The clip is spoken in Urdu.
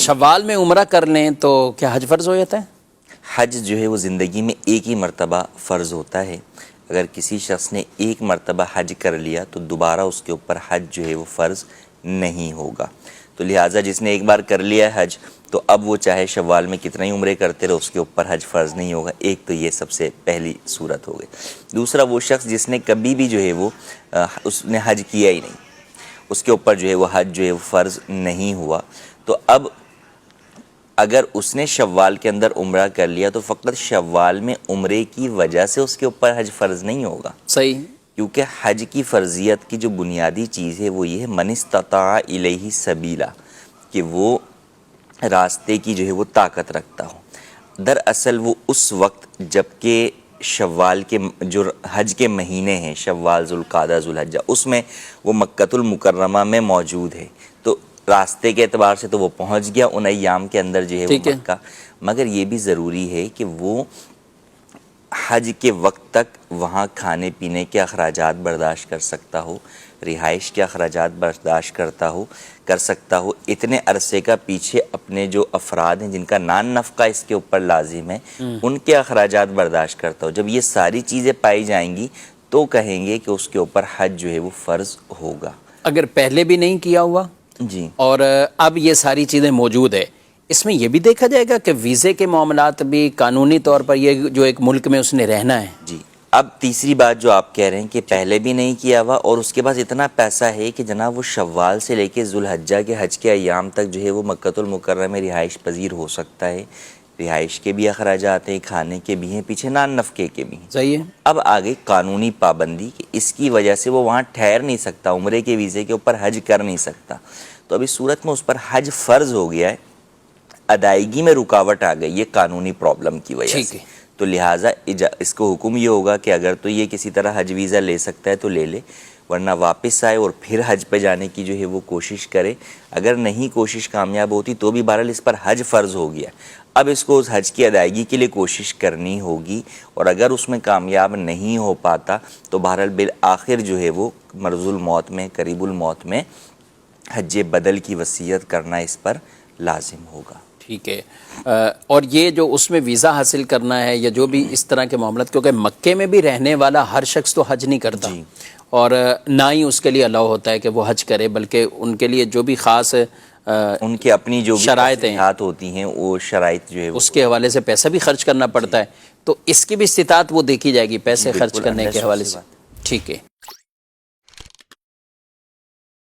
شوال میں عمرہ کر لیں تو کیا حج فرض ہو جاتا ہے؟ حج جو ہے وہ زندگی میں ایک ہی مرتبہ فرض ہوتا ہے. اگر کسی شخص نے ایک مرتبہ حج کر لیا تو دوبارہ اس کے اوپر حج جو ہے وہ فرض نہیں ہوگا. تو لہٰذا جس نے ایک بار کر لیا حج تو اب وہ چاہے شوال میں کتنا ہی عمرے کرتے رہے اس کے اوپر حج فرض نہیں ہوگا. ایک تو یہ سب سے پہلی صورت ہو گئی. دوسرا وہ شخص جس نے کبھی بھی جو ہے وہ اس نے حج کیا ہی نہیں, اس کے اوپر جو ہے وہ حج جو ہے وہ فرض نہیں ہوا. تو اب اگر اس نے شوال کے اندر عمرہ کر لیا تو فقط شوال میں عمرے کی وجہ سے اس کے اوپر حج فرض نہیں ہوگا. صحیح. کیونکہ حج کی فرضیت کی جو بنیادی چیز ہے وہ یہ ہے من استطاع الیہ سبیلا, کہ وہ راستے کی جو ہے وہ طاقت رکھتا ہو. دراصل وہ اس وقت جب کہ شوال کے جو حج کے مہینے ہیں شوال, ذوالقعدہ, ذوالحجہ, اس میں وہ مکۃ المکرمہ میں موجود ہے. تو راستے کے اعتبار سے تو وہ پہنچ گیا ان ایام کے اندر جو ہے وہ مکہ. مگر یہ بھی ضروری ہے کہ وہ حج کے وقت تک وہاں کھانے پینے کے اخراجات برداشت کر سکتا ہو, رہائش کے اخراجات برداشت کر سکتا ہو. اتنے عرصے کا پیچھے اپنے جو افراد ہیں جن کا نان نفقہ اس کے اوپر لازم ہے ان کے اخراجات برداشت کرتا ہو. جب یہ ساری چیزیں پائی جائیں گی تو کہیں گے کہ اس کے اوپر حج جو ہے وہ فرض ہوگا. اگر پہلے بھی نہیں کیا ہوا جی, اور اب یہ ساری چیزیں موجود ہے, اس میں یہ بھی دیکھا جائے گا کہ ویزے کے معاملات بھی قانونی طور پر یہ جو ایک ملک میں اس نے رہنا ہے. جی. اب تیسری بات جو آپ کہہ رہے ہیں کہ پہلے بھی نہیں کیا ہوا اور اس کے پاس اتنا پیسہ ہے کہ جناب وہ شوال سے لے کے ذوالحجہ کے حج کے ایام تک جو ہے وہ مکۃ المکرمہ میں رہائش پذیر ہو سکتا ہے. رہائش کے بھی اخراجات ہیں, کھانے کے بھی ہیں, پیچھے نان نفقے کے بھی ہیں. صحیح ہے. اب آگے قانونی پابندی کہ اس کی وجہ سے وہ وہاں ٹھہر نہیں سکتا, عمرے کے ویزے کے اوپر حج کر نہیں سکتا. تو اب اس صورت میں اس پر حج فرض ہو گیا ہے, ادائیگی میں رکاوٹ آ گئی ہے قانونی پرابلم کی وجہ سے. تو لہٰذا اس کو حکم یہ ہوگا کہ اگر تو یہ کسی طرح حج ویزا لے سکتا ہے تو لے لے, ورنہ واپس آئے اور پھر حج پہ جانے کی جو ہے وہ کوشش کرے. اگر نہیں کوشش کامیاب ہوتی تو بھی بہرحال اس پر حج فرض ہو گیا. اب اس کو اس حج کی ادائیگی کے لیے کوشش کرنی ہوگی, اور اگر اس میں کامیاب نہیں ہو پاتا تو بہرحال بالآخر جو ہے وہ مرض الموت میں, قریب الموت میں حج بدل کی وصیت کرنا اس پر لازم ہوگا. ٹھیک ہے. اور یہ جو اس میں ویزا حاصل کرنا ہے یا جو بھی اس طرح کے معاملات, کیونکہ مکے میں بھی رہنے والا ہر شخص تو حج نہیں کرتا, اور نہ ہی اس کے لیے الاؤ ہوتا ہے کہ وہ حج کرے, بلکہ ان کے لیے جو بھی خاص ان کی اپنی جو شرائط ہوتی ہیں وہ شرائط جو ہے اس کے حوالے سے پیسہ بھی خرچ کرنا پڑتا ہے. تو اس کی بھی استطاعت وہ دیکھی جائے گی پیسے خرچ کرنے کے حوالے سے. ٹھیک ہے.